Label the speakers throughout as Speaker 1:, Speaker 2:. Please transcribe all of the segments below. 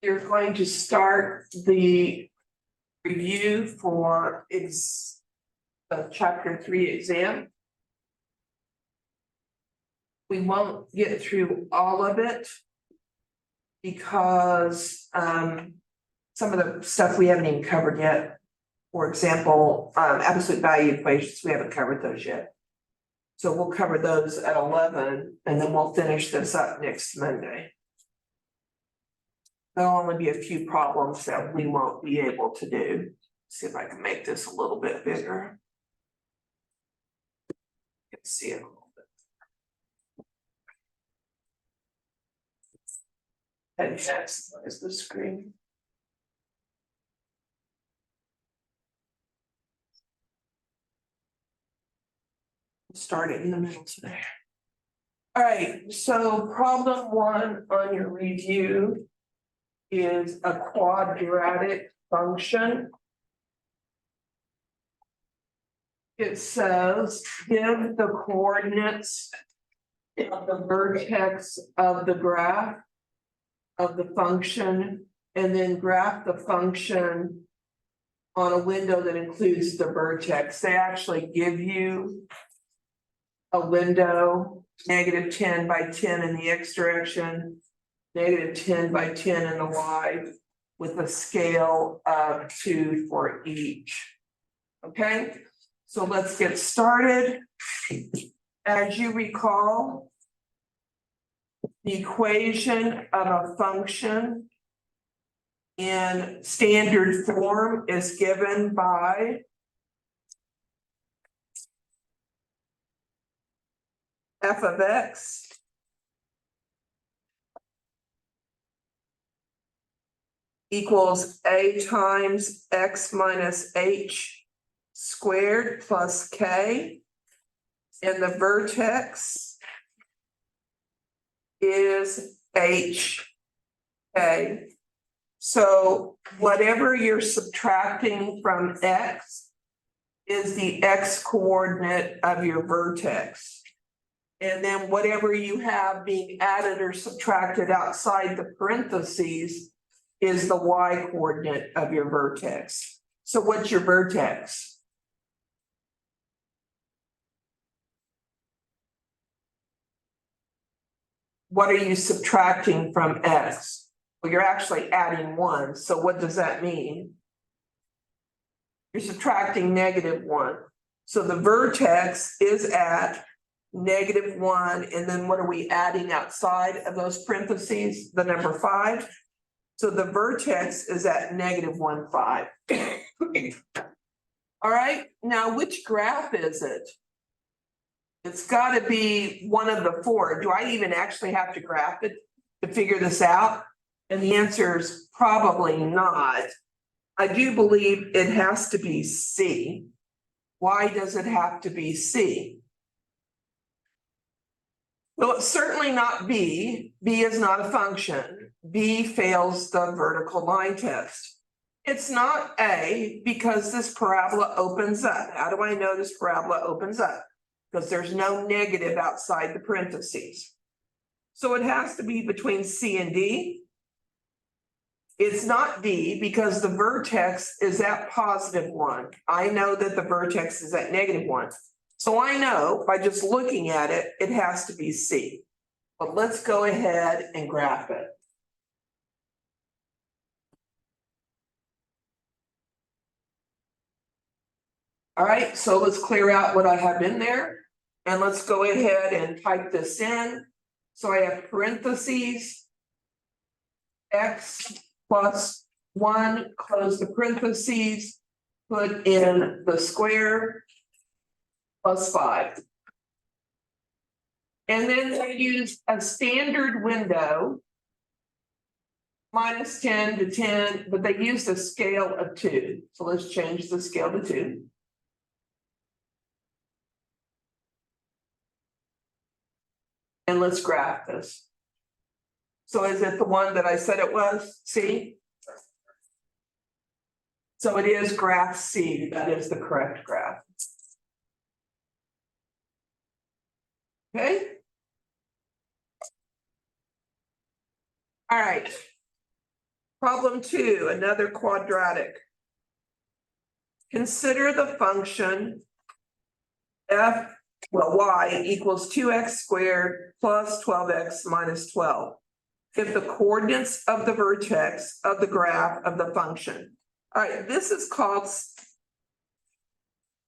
Speaker 1: You're going to start the review for chapter 3 exam. We won't get through all of it because some of the stuff we haven't even covered yet. For example, absolute value equations, we haven't covered those yet. So we'll cover those at 11 and then we'll finish this up next Monday. There'll only be a few problems that we won't be able to do. See if I can make this a little bit bigger. You can see it a little bit. And maximize the screen. Start it in the middle today. All right, so problem 1 on your review is a quadratic function. It says give the coordinates of the vertex of the graph of the function and then graph the function on a window that includes the vertex. They actually give you a window, -10 by 10 in the x direction, -10 by 10 in the y, with a scale of 2 for each. Okay, so let's get started. As you recall, the equation of a function in standard form is given by f of x equals a times x minus h squared plus k, and the vertex is h k. So whatever you're subtracting from x is the x coordinate of your vertex. And then whatever you have being added or subtracted outside the parentheses is the y coordinate of your vertex. So what's your vertex? What are you subtracting from x? Well, you're actually adding 1. So what does that mean? You're subtracting -1. So the vertex is at -1, and then what are we adding outside of those parentheses? The number 5. So the vertex is at -1, 5. All right, now which graph is it? It's got to be one of the 4. Do I even actually have to graph it to figure this out? And the answer is probably not. I do believe it has to be C. Why does it have to be C? Well, it's certainly not B. B is not a function. B fails the vertical line test. It's not A because this parabola opens up. How do I know this parabola opens up? Because there's no negative outside the parentheses. So it has to be between C and D. It's not D because the vertex is at +1. I know that the vertex is at -1. So I know by just looking at it, it has to be C. But let's go ahead and graph it. All right, so let's clear out what I have in there. And let's go ahead and type this in. So I have parentheses, x plus 1, close the parentheses, put in the square, plus 5. And then I use a standard window, -10 to 10, but they used a scale of 2. So let's change the scale to 2. And let's graph this. So is it the one that I said it was? C? So it is graph C. That is the correct graph. Okay. All right. Problem 2, another quadratic. Consider the function y equals 2x squared plus 12x minus 12. If the coordinates of the vertex of the graph of the function. All right, this is called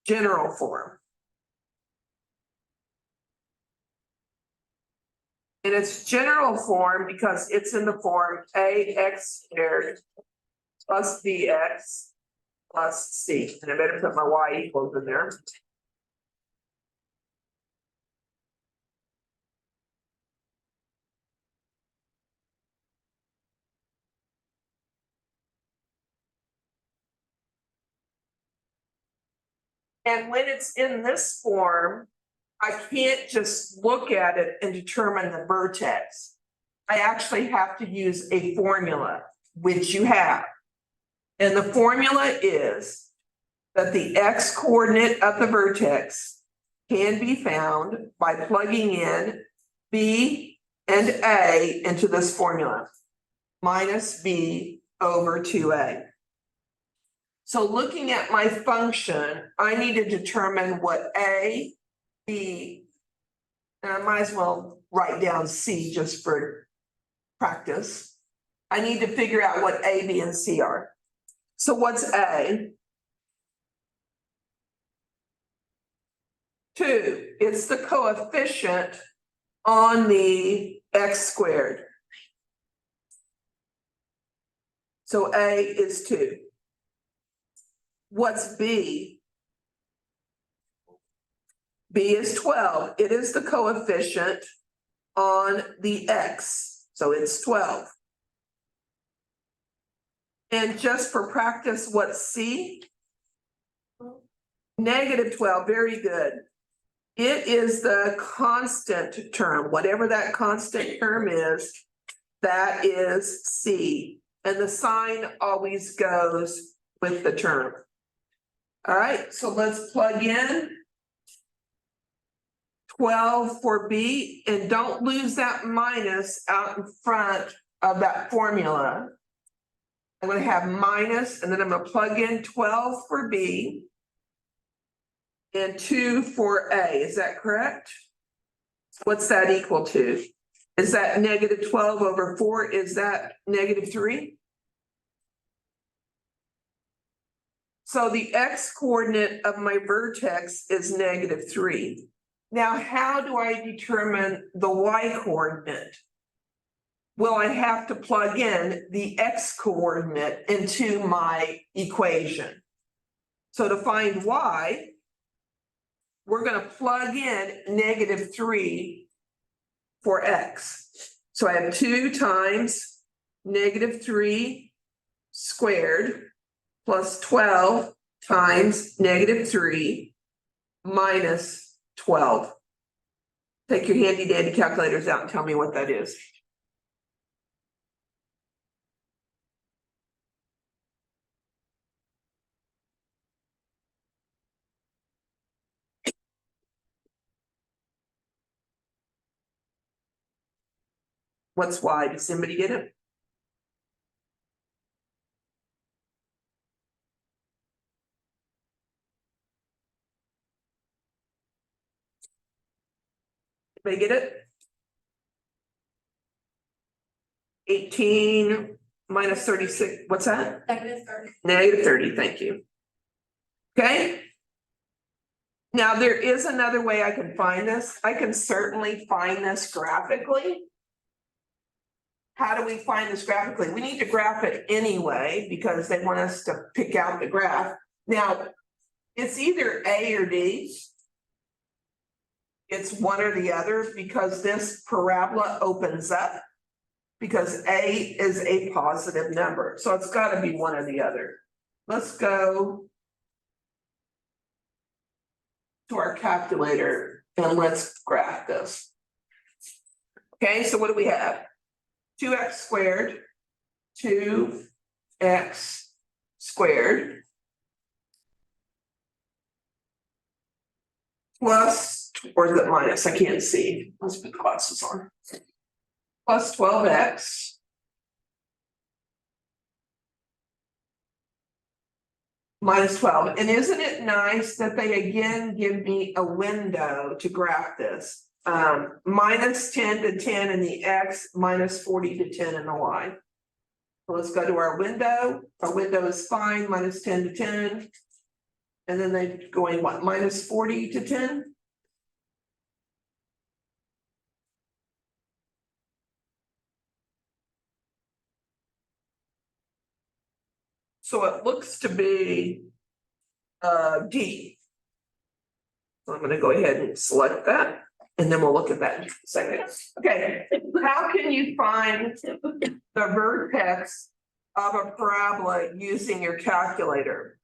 Speaker 1: general form. And it's general form because it's in the form ax squared plus bx plus c. And I better put my y equals in there. And when it's in this form, I can't just look at it and determine the vertex. I actually have to use a formula, which you have. And the formula is that the x coordinate of the vertex can be found by plugging in b and a into this formula, minus b over 2a. So looking at my function, I need to determine what a, b, and I might as well write down c just for practice. I need to figure out what a, b, and c are. So what's a? 2, it's the coefficient on the x squared. So a is 2. What's b? B is 12. It is the coefficient on the x, so it's 12. And just for practice, what's c? Negative 12, very good. It is the constant term, whatever that constant term is, that is c. And the sign always goes with the term. All right, so let's plug in 12 for b, and don't lose that minus out in front of that formula. I'm going to have minus, and then I'm going to plug in 12 for b and 2 for a. Is that correct? What's that equal to? Is that negative 12 over 4? Is that negative 3? So the x coordinate of my vertex is negative 3. Now, how do I determine the y coordinate? Well, I have to plug in the x coordinate into my equation. So to find y, we're going to plug in negative 3 for x. So I have 2 times negative 3 squared plus 12 times negative 3 minus 12. Take your handy dandy calculators out and tell me what that is. What's y? Does somebody get it? Anybody get it? 18 minus 36. What's that?
Speaker 2: Negative 30.
Speaker 1: Negative 30. Thank you. Okay. Now there is another way I can find this. I can certainly find this graphically. How do we find this graphically? We need to graph it anyway because they want us to pick out the graph. Now, it's either A or D. It's one or the other because this parabola opens up because A is a positive number. So it's got to be one or the other. Let's go to our calculator and let's graph this. Okay, so what do we have? 2x squared, 2x squared plus, or is it minus? I can't see. Let's put glasses on. Plus 12x minus 12. And isn't it nice that they again give me a window to graph this? Minus 10 to 10 in the X, minus 40 to 10 in the Y. So let's go to our window. Our window is fine, minus 10 to 10. And then they going what, minus 40 to 10? So it looks to be D. So I'm gonna go ahead and select that, and then we'll look at that in a second. Okay, how can you find the vertex of a parabola using your calculator?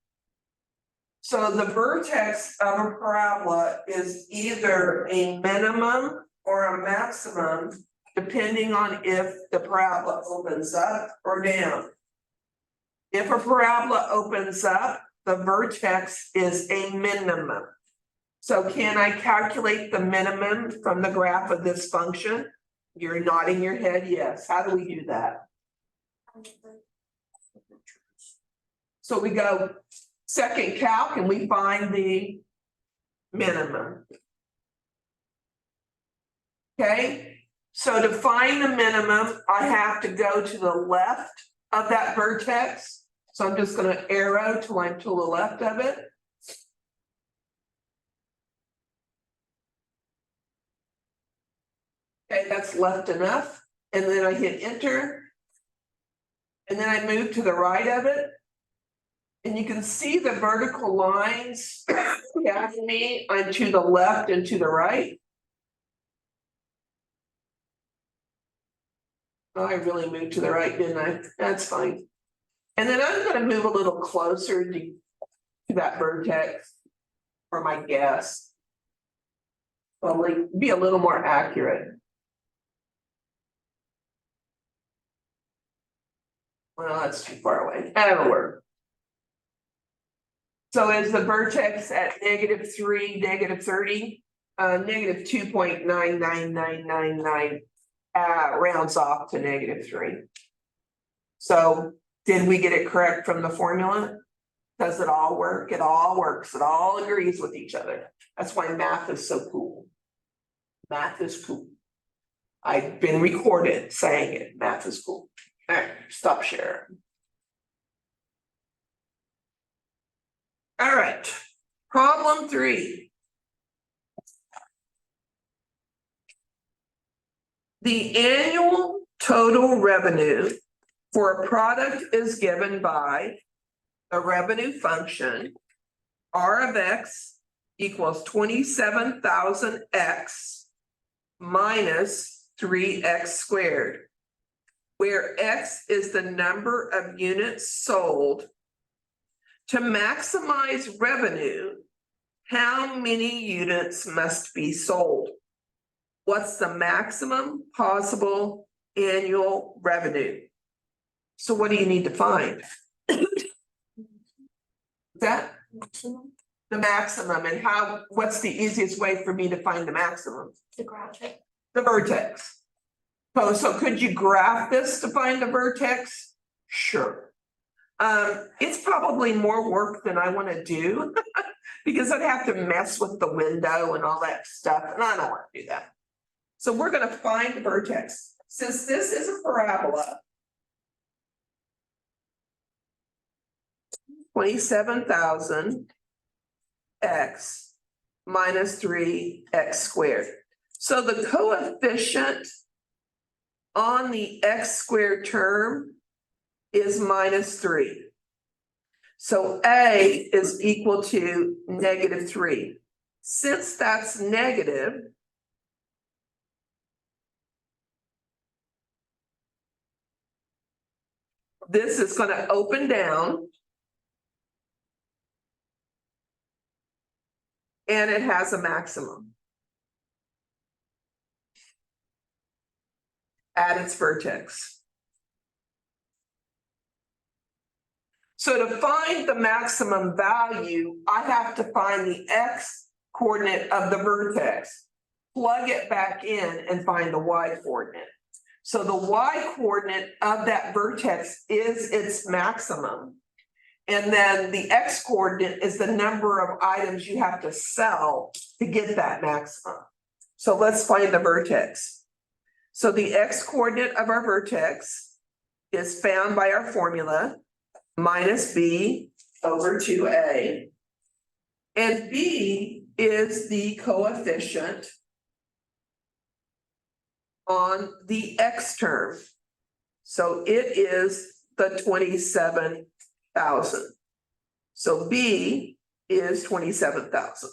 Speaker 1: So the vertex of a parabola is either a minimum or a maximum, depending on if the parabola opens up or down. If a parabola opens up, the vertex is a minimum. So can I calculate the minimum from the graph of this function? You're nodding your head, yes. How do we do that? So we go second calc and we find the minimum. Okay, so to find the minimum, I have to go to the left of that vertex. So I'm just going to arrow till I'm to the left of it. Okay, that's left enough. And then I hit enter. And then I move to the right of it. And you can see the vertical lines guiding me on to the left and to the right. Oh, I really moved to the right, didn't I? That's fine. And then I'm going to move a little closer to that vertex for my guess. Well, like, be a little more accurate. Well, that's too far away. That'll work. So is the vertex at -3, -30? Negative 2.99999 rounds off to -3. So did we get it correct from the formula? Does it all work? It all works. It all agrees with each other. That's why math is so cool. Math is cool. I've been recorded saying it. Math is cool. All right, stop sharing. All right, problem 3. The annual total revenue for a product is given by a revenue function, R of X equals 27,000X minus 3X squared, where X is the number of units sold. To maximize revenue, how many units must be sold? What's the maximum possible annual revenue? So what do you need to find? That the maximum, and what's the easiest way for me to find the maximum?
Speaker 2: The graph it.
Speaker 1: The vertex. So could you graph this to find the vertex? Sure. It's probably more work than I want to do because I'd have to mess with the window and all that stuff, and I don't want to do that. So we're going to find the vertex. Since this is a parabola, 27,000 X minus 3X squared. So the coefficient on the X squared term is -3. So A is equal to -3. Since that's negative, this is going to open down. And it has a maximum at its vertex. So to find the maximum value, I have to find the X coordinate of the vertex, plug it back in and find the Y coordinate. So the Y coordinate of that vertex is its maximum. And then the X coordinate is the number of items you have to sell to get that maximum. So let's find the vertex. So the X coordinate of our vertex is found by our formula, minus B over 2A. And B is the coefficient on the X term. So it is the 27,000. So B is 27,000.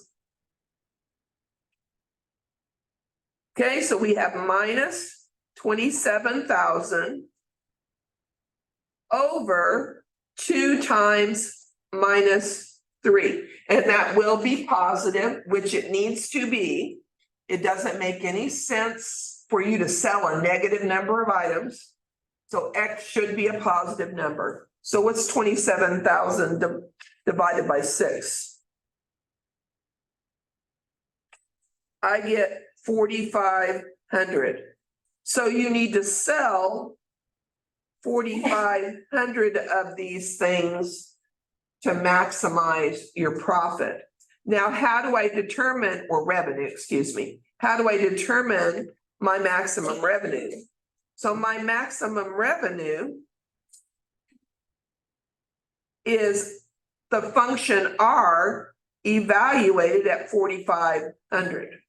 Speaker 1: Okay, so we have minus 27,000 over 2 times minus 3. And that will be positive, which it needs to be. It doesn't make any sense for you to sell a negative number of items. So X should be a positive number. So what's 27,000 divided by 6? I get 4,500. So you need to sell 4,500 of these things to maximize your profit. Now, how do I determine, or revenue, excuse me, how do I determine my maximum revenue? So my maximum revenue is the function R evaluated at 4,500.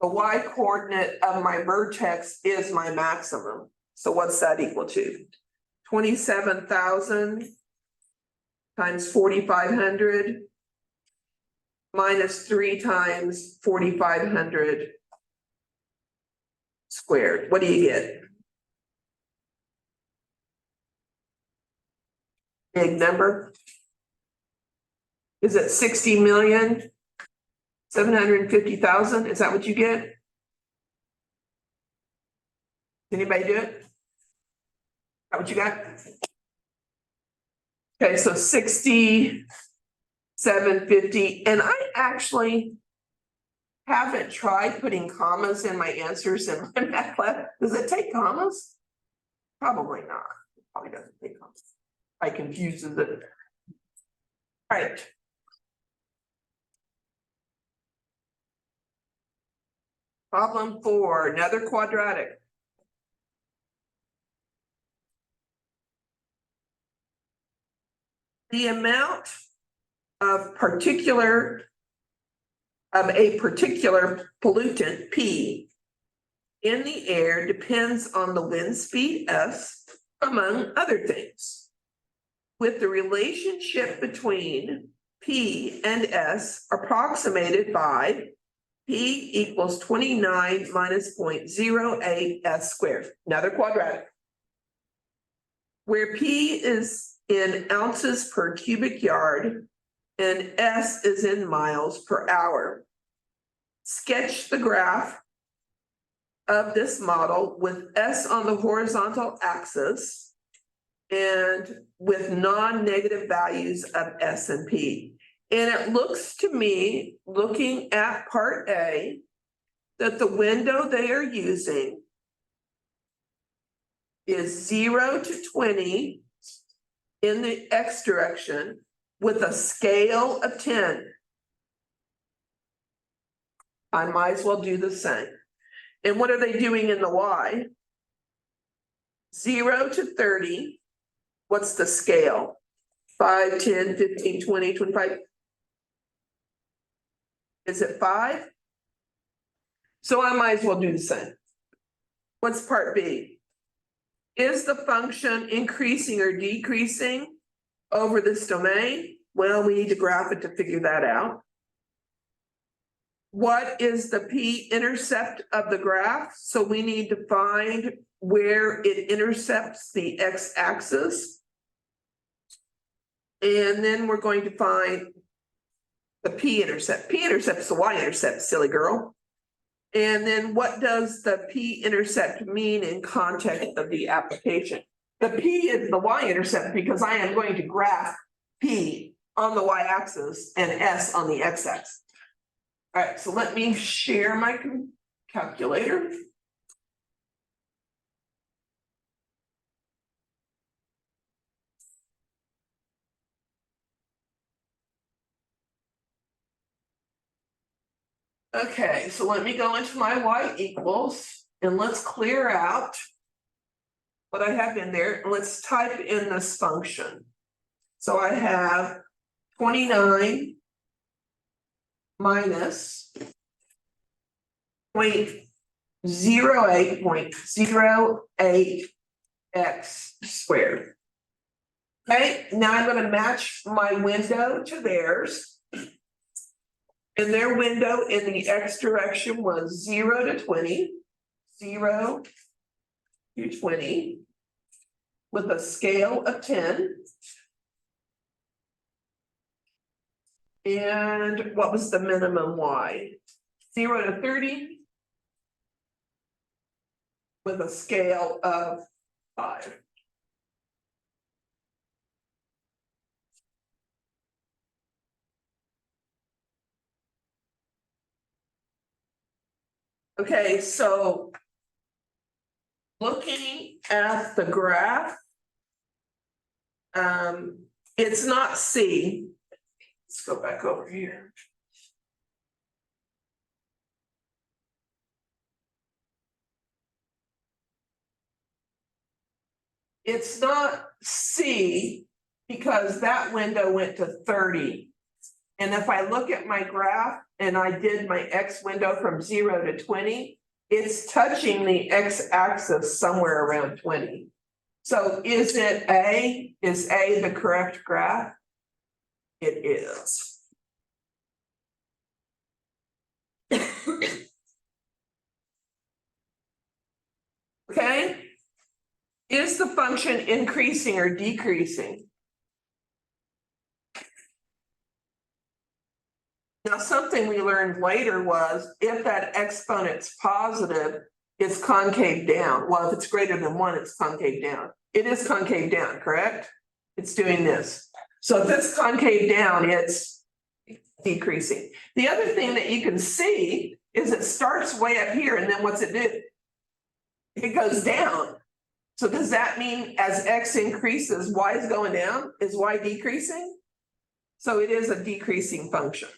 Speaker 1: The Y coordinate of my vertex is my maximum. So what's that equal to? 27,000 times 4,500 minus 3 times 4,500 squared. What do you get? Big number. Is it 60,750,000? Is that what you get? Anybody do it? Is that what you got? Okay, so 60,750, and I actually haven't tried putting commas in my answers in my math class. Does it take commas? Probably not. It probably doesn't take commas. I confuses it. All right. Problem 4, another quadratic. The amount of a particular pollutant, P, in the air depends on the wind speed, S, among other things. With the relationship between P and S approximated by P equals 29 minus 0.08 S squared, another quadratic. Where P is in ounces per cubic yard and S is in miles per hour. Sketch the graph of this model with S on the horizontal axis and with non-negative values of S and P. And it looks to me, looking at part A, that the window they are using is 0 to 20 in the X direction with a scale of 10. I might as well do the same. And what are they doing in the Y? 0 to 30. What's the scale? 5, 10, 15, 20, 25. Is it 5? So I might as well do the same. What's part B? Is the function increasing or decreasing over this domain? Well, we need to graph it to figure that out. What is the p-intercept of the graph? So we need to find where it intercepts the x-axis. And then we're going to find the p-intercept. P-intercept's the y-intercept, silly girl. And then what does the p-intercept mean in context of the application? The p is the y-intercept because I am going to graph p on the y-axis and s on the x-axis. All right, so let me share my calculator. Okay, so let me go into my y equals and let's clear out what I have in there. And let's type in this function. So I have 29 minus 0.08 x squared. Okay, now I'm going to match my window to theirs. And their window in the x direction was 0 to 20, 0 to 20, with a scale of 10. And what was the minimum y? 0 to 30, with a scale of 5. Okay, so looking at the graph, it's not C. Let's go back over here. It's not C because that window went to 30. And if I look at my graph and I did my X window from 0 to 20, it's touching the X axis somewhere around 20. So is it A? Is A the correct graph? It is. Okay. Is the function increasing or decreasing? Now, something we learned later was if that exponent's positive, it's concave down. Well, if it's greater than 1, it's concave down. It is concave down, correct? It's doing this. So if it's concave down, it's decreasing. The other thing that you can see is it starts way up here, and then what's it do? It goes down. So does that mean as X increases, Y is going down? Is Y decreasing? So it is a decreasing function.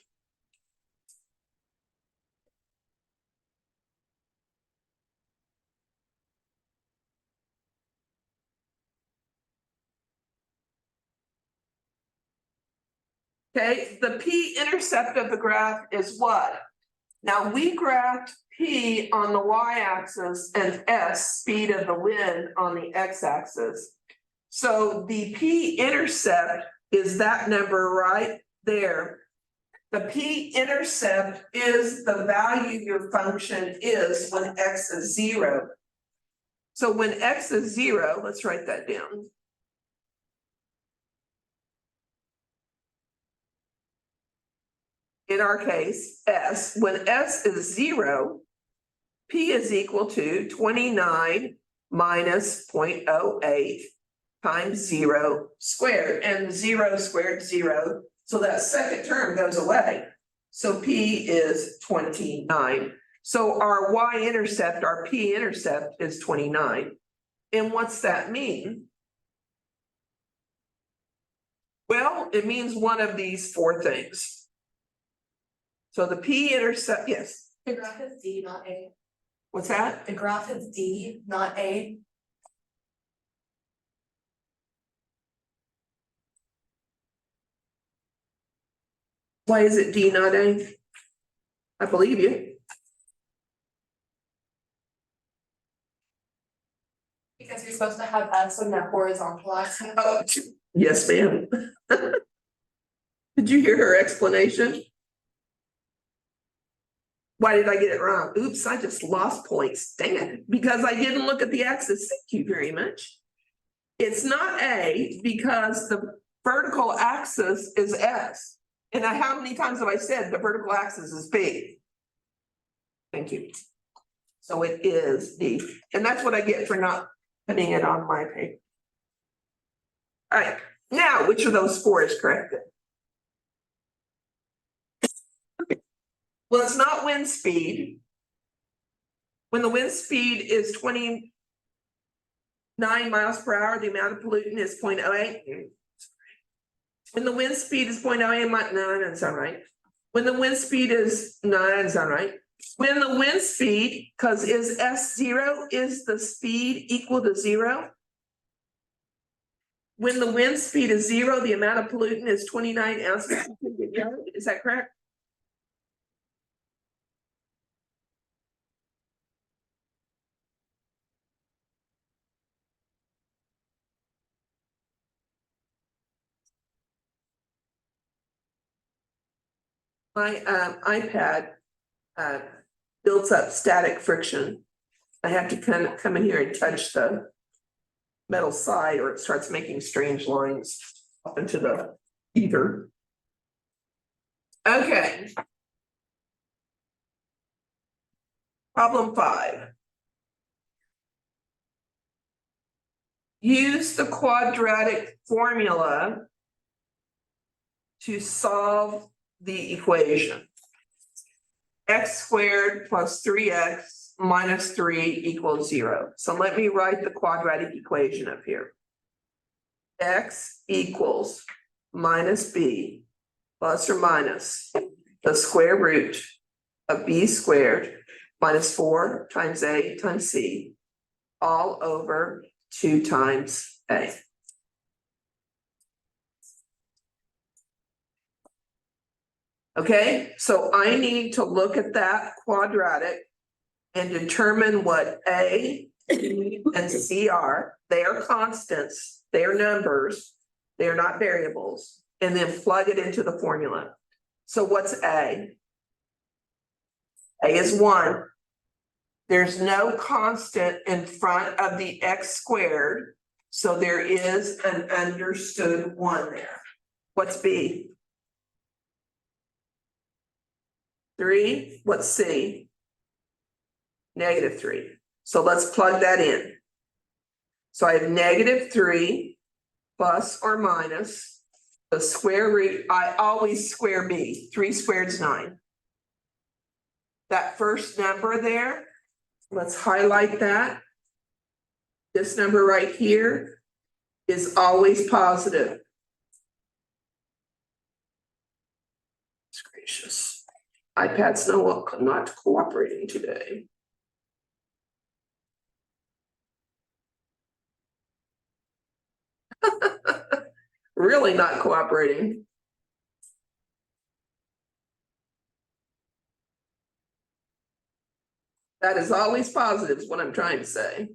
Speaker 1: Okay, the p-intercept of the graph is what? Now we graphed p on the y-axis and s, speed of the wind, on the x-axis. So the p-intercept is that number right there. The p-intercept is the value your function is when x is 0. So when x is 0, let's write that down. In our case, S, when S is 0, P is equal to 29 minus 0.08 times 0 squared, and 0 squared 0. So that second term goes away. So P is 29. So our y-intercept, our p-intercept is 29. And what's that mean? Well, it means one of these 4 things. So the p-intercept, yes.
Speaker 2: The graph is D, not A.
Speaker 1: What's that?
Speaker 2: The graph is D, not A.
Speaker 1: Why is it D, not A? I believe you.
Speaker 2: Because you're supposed to have S on that horizontal axis.
Speaker 1: Oh, yes, ma'am. Did you hear her explanation? Why did I get it wrong? Oops, I just lost points. Dang it, because I didn't look at the axis. Thank you very much. It's not A because the vertical axis is S. And how many times have I said the vertical axis is B? Thank you. So it is D. And that's what I get for not putting it on my paper. All right, now which of those 4 is correct? Well, it's not wind speed. When the wind speed is 29 miles per hour, the amount of pollutant is 0.08. When the wind speed is 0.08, no, that's all right. When the wind speed is, no, that's not right. When the wind speed, because is S0, is the speed equal to 0? When the wind speed is 0, the amount of pollutant is 29 ounces per cubic yard, is that correct? My iPad builds up static friction. I have to kind of come in here and touch the metal side or it starts making strange lines up into the ether. Okay. Problem 5. Use the quadratic formula to solve the equation. X squared plus 3x minus 3 equals 0. So let me write the quadratic equation up here. X equals minus b plus or minus the square root of b squared minus 4 times a times c all over 2 times a. Okay, so I need to look at that quadratic and determine what A, B, and C are. They are constants, they are numbers, they are not variables, and then plug it into the formula. So what's A? A is 1. There's no constant in front of the x squared, so there is an understood 1 there. What's B? 3. What's C? -3. So let's plug that in. So I have -3 plus or minus the square root. I always square B. 3 squared is 9. That first number there, let's highlight that. This number right here is always positive. It's gracious. iPad's not cooperating today. Really not cooperating. That is always positive is what I'm trying to say.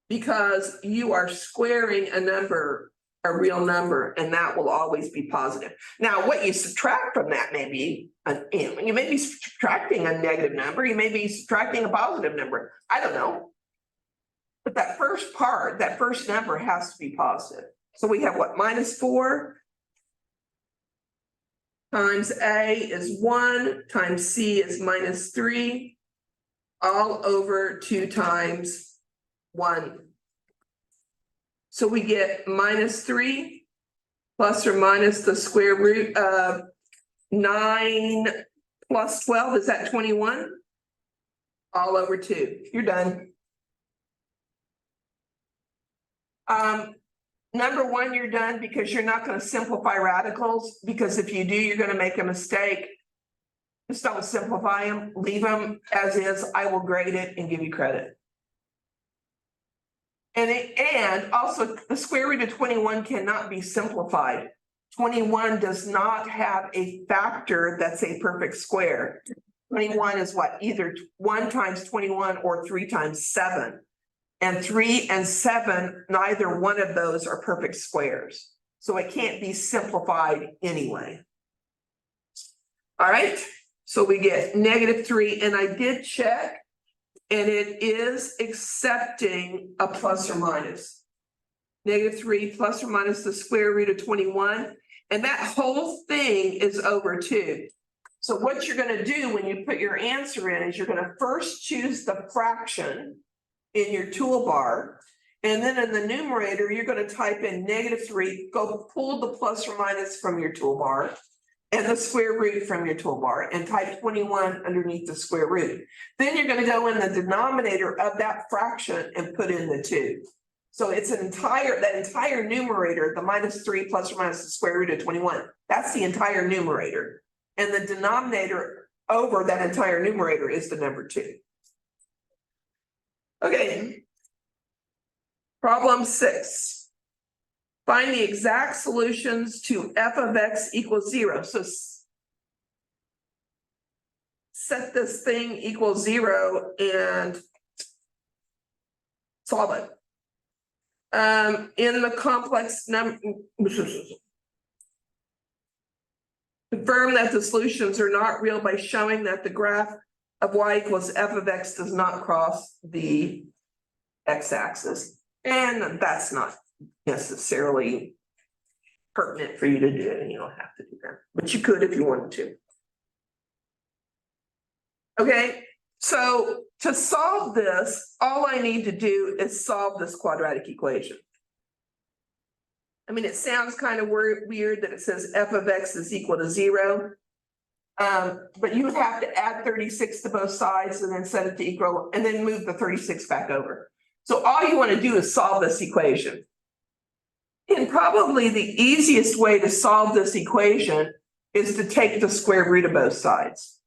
Speaker 1: Because you are squaring a number, a real number, and that will always be positive. Now, what you subtract from that may be, you may be subtracting a negative number, you may be subtracting a positive number. I don't know. But that first part, that first number has to be positive. So we have what, -4 times A is 1 times C is -3 all over 2 times 1. So we get -3 plus or minus the square root of 9 plus 12, is that 21? All over 2. You're done. Number 1, you're done because you're not going to simplify radicals, because if you do, you're going to make a mistake. Just don't simplify them, leave them as is. I will grade it and give you credit. And also the square root of 21 cannot be simplified. 21 does not have a factor that's a perfect square. 21 is what, either 1 times 21 or 3 times 7. And 3 and 7, neither one of those are perfect squares. So it can't be simplified anyway. All right, so we get -3, and I did check, and it is accepting a plus or minus. -3 plus or minus the square root of 21, and that whole thing is over 2. So what you're going to do when you put your answer in is you're going to first choose the fraction in your toolbar, and then in the numerator you're going to type in -3, go pull the plus or minus from your toolbar and the square root from your toolbar and type 21 underneath the square root. Then you're going to go in the denominator of that fraction and put in the 2. So it's that entire numerator, the -3 plus or minus the square root of 21. That's the entire numerator. And the denominator over that entire numerator is the number 2. Okay. Problem 6. Find the exact solutions to f of x equals 0. So set this thing equals 0 and solve it. In the complex number, confirm that the solutions are not real by showing that the graph of y equals f of x does not cross the x-axis. And that's not necessarily pertinent for you to do, and you don't have to do that, but you could if you wanted to. Okay, so to solve this, all I need to do is solve this quadratic equation. I mean, it sounds kind of weird that it says f of x is equal to 0. But you would have to add 36 to both sides and then set it to equal, and then move the 36 back over. So all you want to do is solve this equation. And probably the easiest way to solve this equation is to take the square root of both sides.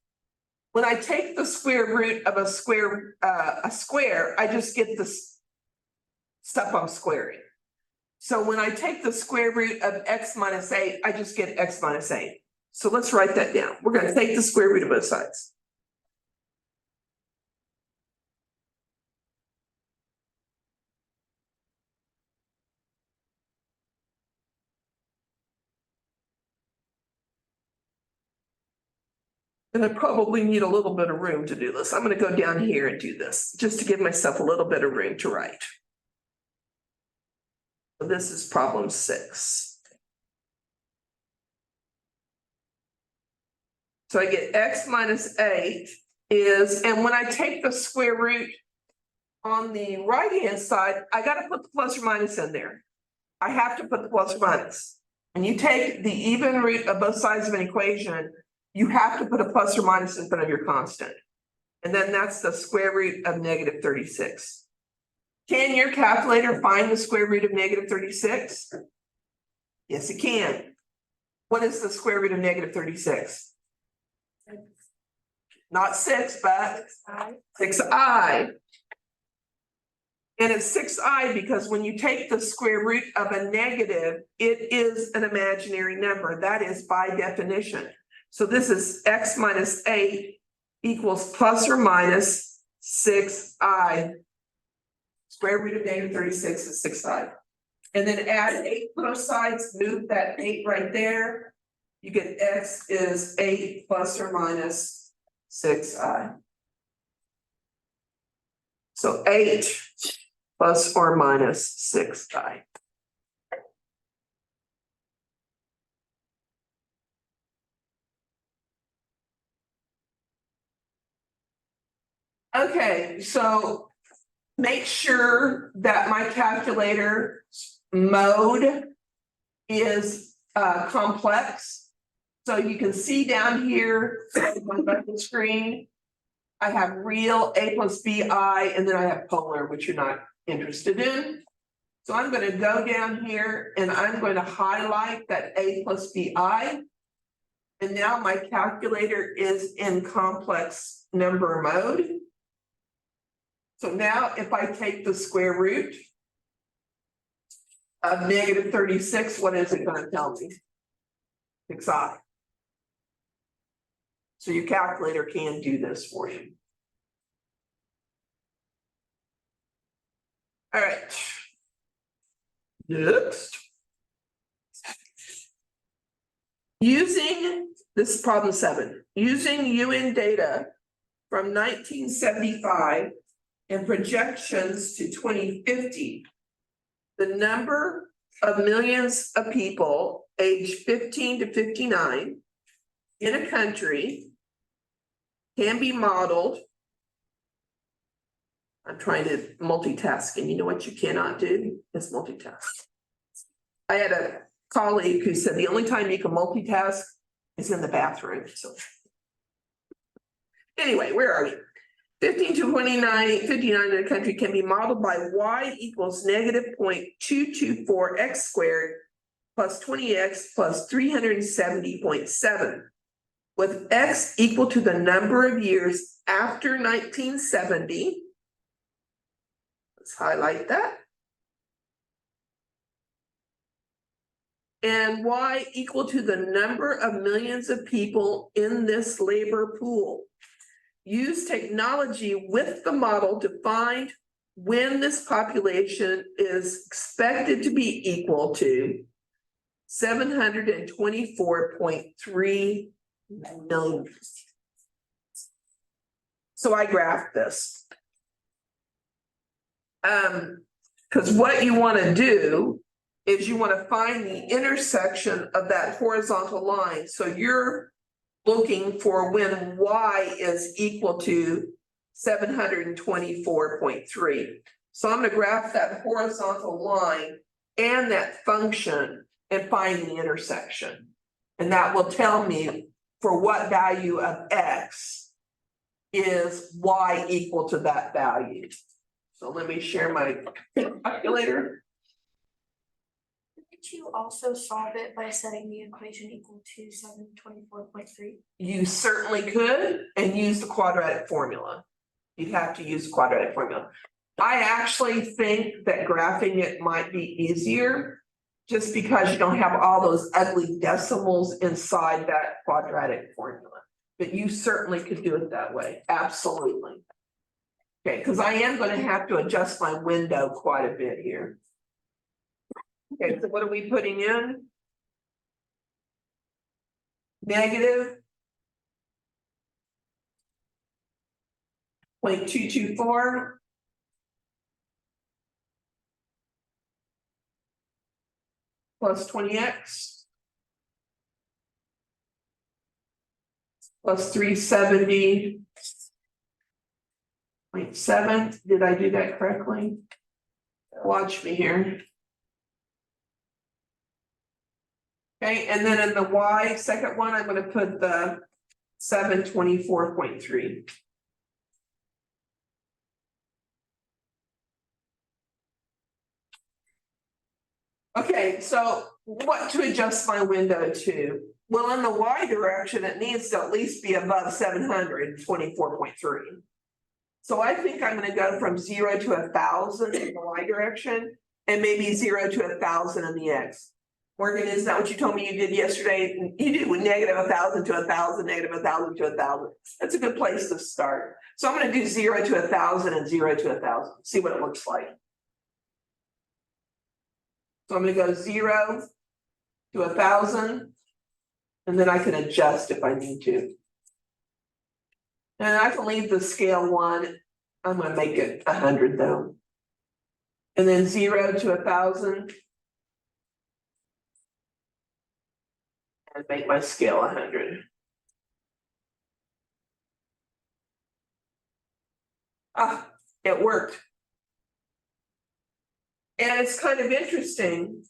Speaker 1: When I take the square root of a square, I just get this stuff I'm squaring. So when I take the square root of x minus 8, I just get x minus 8. So let's write that down. We're going to take the square root of both sides. And I probably need a little bit of room to do this. I'm going to go down here and do this just to give myself a little bit of room to write. So this is problem 6. So I get x minus 8 is, and when I take the square root on the right-hand side, I got to put the plus or minus in there. I have to put the plus or minus. When you take the even root of both sides of an equation, you have to put a plus or minus in front of your constant. And then that's the square root of negative 36. Can your calculator find the square root of negative 36? Yes, it can. What is the square root of negative 36? Not 6, but 6i. And it's 6i because when you take the square root of a negative, it is an imaginary number. That is by definition. So this is x minus 8 equals plus or minus 6i. Square root of negative 36 is 6i. And then add 8 to both sides, move that 8 right there. You get x is 8 plus or minus 6i. So 8 plus or minus 6i. Okay, so make sure that my calculator mode is complex. So you can see down here on the screen, I have real a plus bi, and then I have polar, which you're not interested in. So I'm going to go down here and I'm going to highlight that a plus bi. And now my calculator is in complex number mode. So now if I take the square root of negative 36, what is it going to tell me? 6i. So your calculator can do this for you. All right. Next. Using, this is problem 7, using UN data from 1975 and projections to 2050, the number of millions of people aged 15 to 59 in a country can be modeled. I'm trying to multitask, and you know what you cannot do is multitask. I had a colleague who said the only time you can multitask is in the bathroom. So anyway, where are we? 15 to 59 in a country can be modeled by y equals negative 0.224 x squared plus 20x plus 370.7. with X equal to the number of years after 1970. Let's highlight that. And Y equal to the number of millions of people in this labor pool. Use technology with the model to find when this population is expected to be equal to 724.3 million. So I graphed this. Because what you want to do is you want to find the intersection of that horizontal line. So you're looking for when Y is equal to 724.3. So I'm going to graph that horizontal line and that function and find the intersection. And that will tell me for what value of X is Y equal to that value. So let me share my calculator.
Speaker 3: Could you also solve it by setting the equation equal to 724.3?
Speaker 1: You certainly could, and use the quadratic formula. You'd have to use the quadratic formula. I actually think that graphing it might be easier, just because you don't have all those ugly decimals inside that quadratic formula. But you certainly could do it that way, absolutely. Okay, because I am going to have to adjust my window quite a bit here. Okay, so what are we putting in? Negative 0.224 plus 20x plus 370.7. Did I do that correctly? Watch me here. Okay, and then in the Y second one, I'm going to put the 724.3. Okay, so what to adjust my window to? Well, in the Y direction, it needs to at least be above 724.3. So I think I'm going to go from 0 to 1,000 in the Y direction, and maybe 0 to 1,000 in the X. Morgan, is that what you told me you did yesterday? You did with negative 1,000 to 1,000, negative 1,000 to 1,000. That's a good place to start. So I'm going to do 0 to 1,000 and 0 to 1,000. See what it looks like. So I'm going to go 0 to 1,000, and then I can adjust if I need to. And I can leave the scale 1. I'm going to make it 100 though. And then 0 to 1,000. And make my scale 100. Ah, it worked. And it's kind of interesting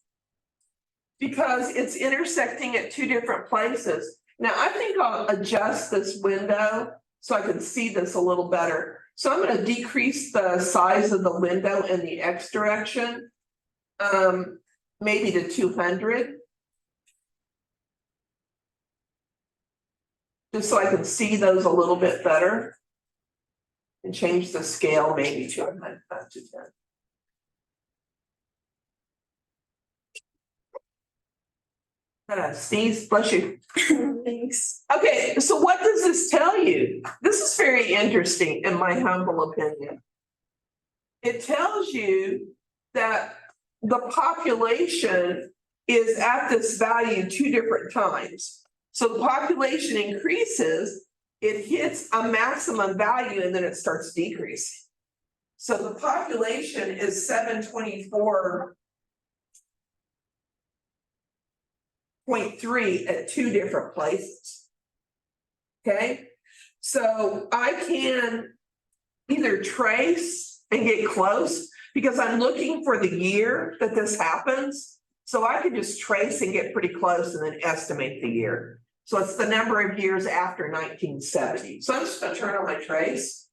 Speaker 1: because it's intersecting at 2 different places. Now I think I'll adjust this window so I can see this a little better. So I'm going to decrease the size of the window in the X direction, maybe to 200. Just so I can see those a little bit better. And change the scale maybe to 10. Sneeze, bless you.
Speaker 3: Thanks.
Speaker 1: Okay, so what does this tell you? This is very interesting in my humble opinion. It tells you that the population is at this value 2 different times. So the population increases, it hits a maximum value and then it starts decreasing. So the population is 724.3 at 2 different places. Okay, so I can either trace and get close because I'm looking for the year that this happens. So I can just trace and get pretty close and then estimate the year. So it's the number of years after 1970. So I'm just going to turn on my trace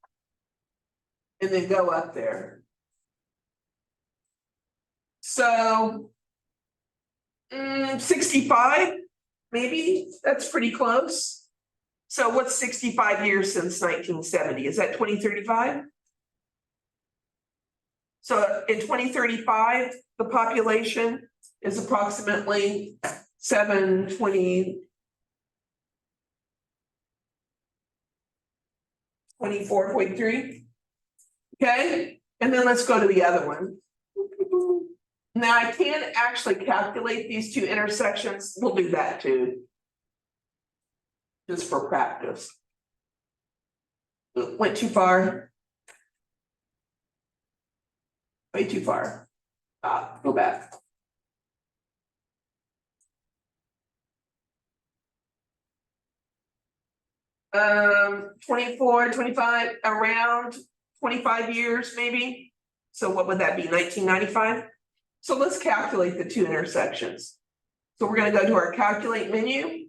Speaker 1: and then go up there. So 65, maybe that's pretty close. So what's 65 years since 1970? Is that 2035? So in 2035, the population is approximately 720. 24.3. Okay, and then let's go to the other one. Now I can actually calculate these two intersections. We'll do that too. Just for practice. Went too far. Way too far. Go back. Um, 24, 25, around 25 years maybe. So what would that be, 1995? So let's calculate the two intersections. So we're gonna go to our calculate menu.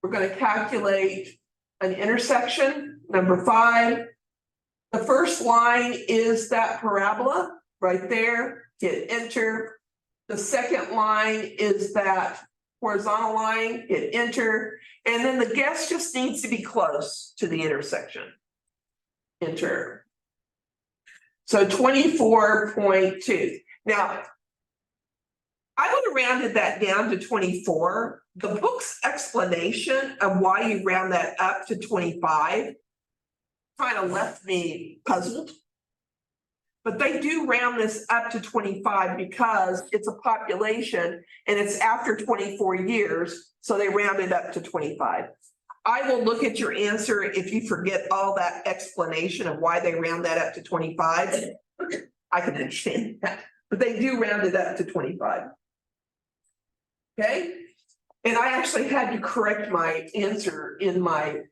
Speaker 1: We're gonna calculate an intersection, number 5. The first line is that parabola right there, hit enter. The second line is that horizontal line, hit enter. And then the guess just needs to be close to the intersection. Enter. So 24.2. Now, I would have rounded that down to 24. The book's explanation of why you round that up to 25 kind of left me puzzled. But they do round this up to 25 because it's a population and it's after 24 years, so they round it up to 25. I will look at your answer if you forget all that explanation of why they round that up to 25. I can understand that, but they do round it up to 25. Okay, and I actually had to correct my answer in my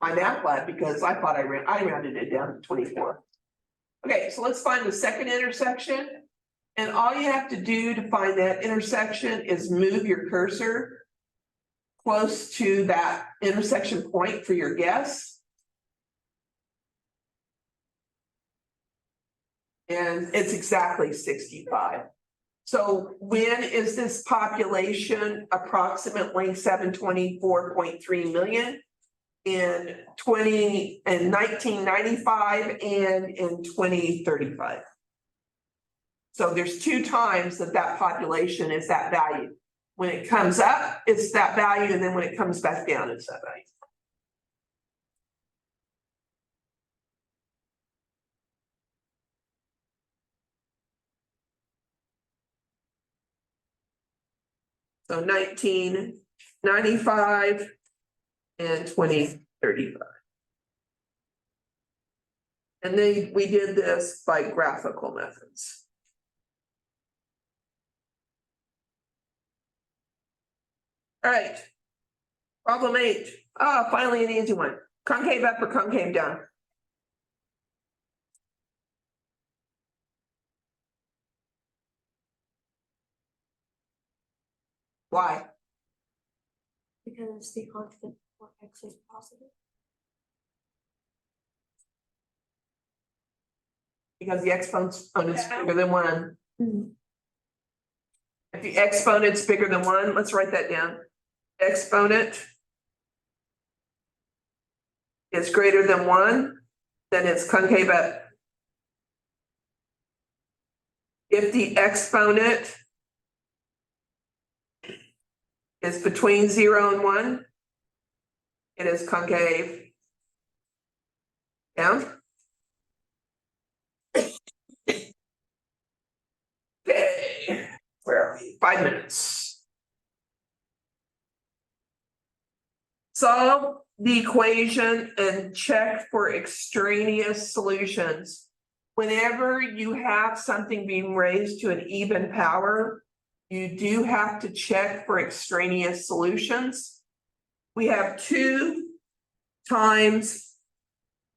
Speaker 1: math lab because I thought I rounded it down to 24. Okay, so let's find the second intersection. And all you have to do to find that intersection is move your cursor close to that intersection point for your guess. And it's exactly 65. So when is this population approximately 724.3 million? In 1995 and in 2035. So there's 2 times that population is that value. When it comes up, it's that value, and then when it comes back down, it's that value. So 1995 and 2035. And then we did this by graphical methods. All right. Problem 8. Finally an easy one. Concave up or concave down? Why?
Speaker 3: Because the constant for x is positive.
Speaker 1: Because the exponent's bigger than 1.
Speaker 3: Mhm.
Speaker 1: If the exponent's bigger than 1, let's write that down. Exponent is greater than 1, then it's concave up. If the exponent is between 0 and 1, it is concave down. Okay, where are we? 5 minutes. Solve the equation and check for extraneous solutions. Whenever you have something being raised to an even power, you do have to check for extraneous solutions. We have 2 times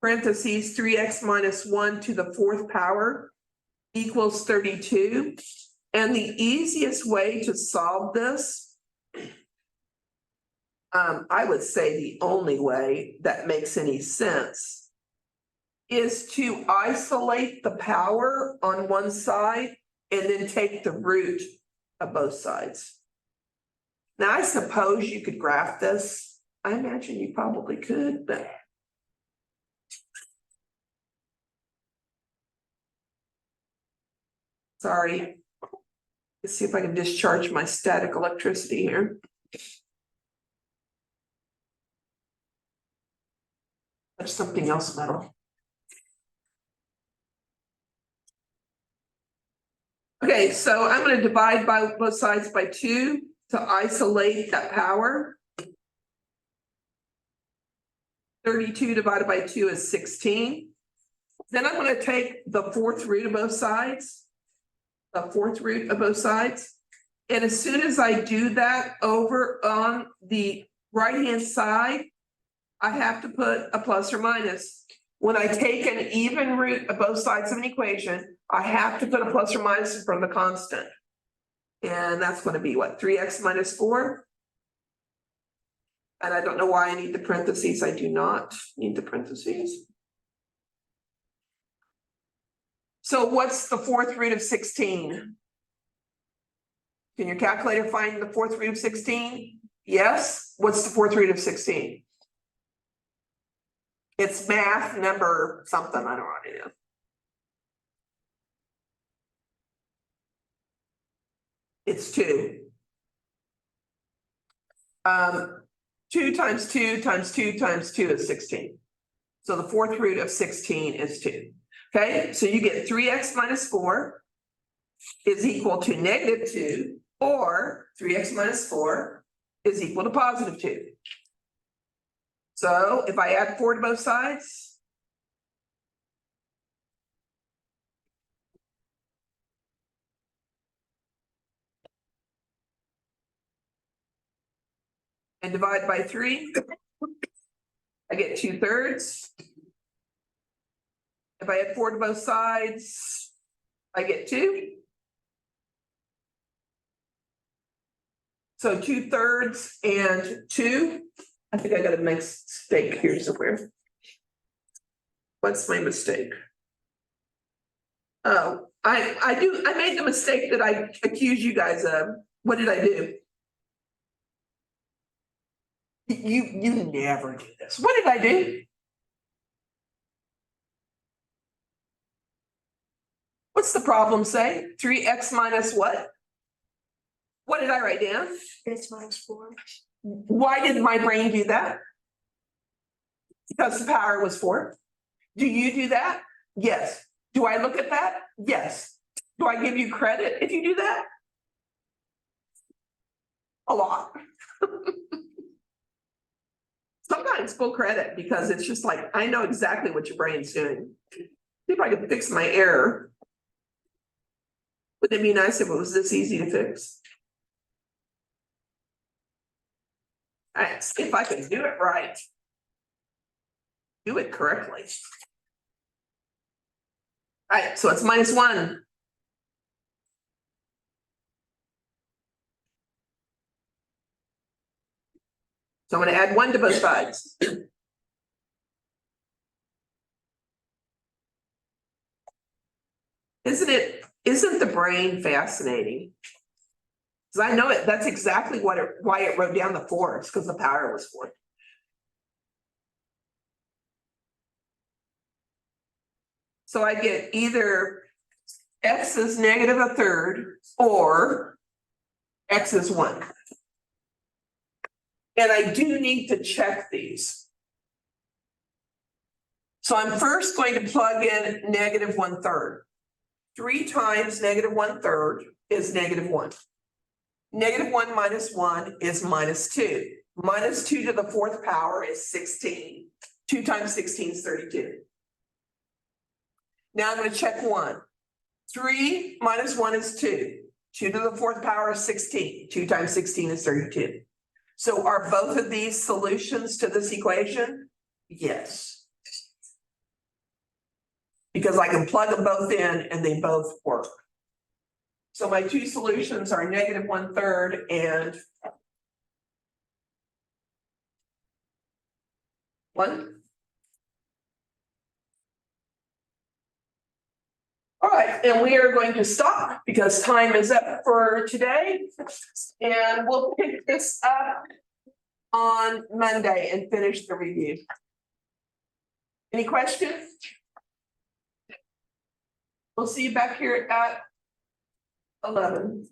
Speaker 1: parentheses 3x minus 1 to the 4th power equals 32. And the easiest way to solve this, I would say the only way that makes any sense, is to isolate the power on one side and then take the root of both sides. Now, I suppose you could graph this. I imagine you probably could, but. Sorry. Let's see if I can discharge my static electricity here. There's something else metal. Okay, so I'm gonna divide by both sides by 2 to isolate that power. 32 divided by 2 is 16. Then I'm gonna take the 4th root of both sides. The 4th root of both sides. And as soon as I do that over on the right-hand side, I have to put a plus or minus. When I take an even root of both sides of an equation, I have to put a plus or minus in front of the constant. And that's gonna be what, 3x minus 4? And I don't know why I need the parentheses. I do not need the parentheses. So what's the 4th root of 16? Can your calculator find the 4th root of 16? Yes. What's the 4th root of 16? It's math number something. I don't know what it is. It's 2. 2 times 2 times 2 times 2 is 16. So the 4th root of 16 is 2. Okay, so you get 3x minus 4 is equal to negative 2, or 3x minus 4 is equal to positive 2. So if I add 4 to both sides, and divide by 3, I get 2/3. If I add 4 to both sides, I get 2. So 2/3 and 2. I think I got a mistake here somewhere. What's my mistake? Oh, I made the mistake that I accused you guys of. What did I do? You never do this. What did I do? What's the problem say? 3x minus what? What did I write down?
Speaker 3: It's -4.
Speaker 1: Why did my brain do that? Because the power was 4. Do you do that? Yes. Do I look at that? Yes. Do I give you credit if you do that? A lot. Sometimes full credit, because it's just like, I know exactly what your brain's doing. See if I can fix my error. Wouldn't it be nice if it was this easy to fix? All right, see if I can do it right. Do it correctly. All right, so it's -1. So I'm gonna add 1 to both sides. Isn't the brain fascinating? Because I know it, that's exactly why it wrote down the 4, it's because the power was 4. So I get either x is -1/3 or x is 1. And I do need to check these. So I'm first going to plug in -1/3. 3 times -1/3 is -1. -1 minus 1 is -2. -2 to the 4th power is 16. 2 times 16 is 32. Now I'm going to check 1. 3 minus 1 is 2. 2 to the 4th power is 16. 2 times 16 is 32. So are both of these solutions to this equation? Yes. Because I can plug them both in and they both work. So my 2 solutions are -1/3 and 1. All right, and we are going to stop because time is up for today. And we'll pick this up on Monday and finish the review. Any questions? We'll see you back here at 11.